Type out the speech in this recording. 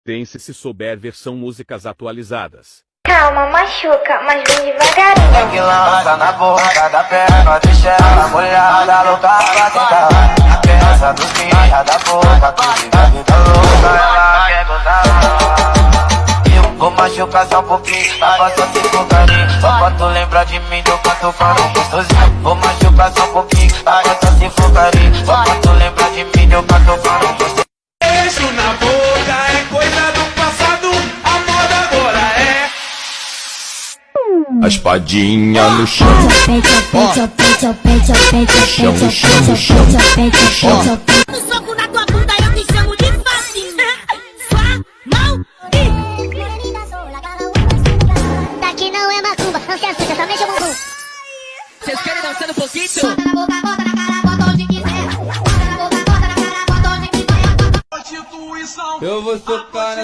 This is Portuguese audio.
Pense se souber versão músicas atualizadas. Calma, machuca, mas vem devagarinho. É que lança na boca da perna, deixa ela molhada, louca pra tentar. A peça dos pinha da boca, que vive a vida louca, ela quer gozar. Eu vou machucar só um pouquinho, tava só se focarinho. Só pra tu lembrar de mim, eu canto para um gostosinho. Vou machucar só um pouquinho, tava só se focarinho. Só pra tu lembrar de mim, eu canto para um gostosinho. Beijo na boca é coisa do passado, a moda agora é A espadinha no chão. Chão, no chão, no chão. Um soco na tua bunda eu te chamo de facinho. Sua mão daqui não é macumba, não se assusta, só mexe o bumbum. Vocês querem dançar um pouquinho? Bota na boca, bota na cara, bota onde quiser. Bota na boca, bota na cara, bota onde quiser. constituição. Eu vou socar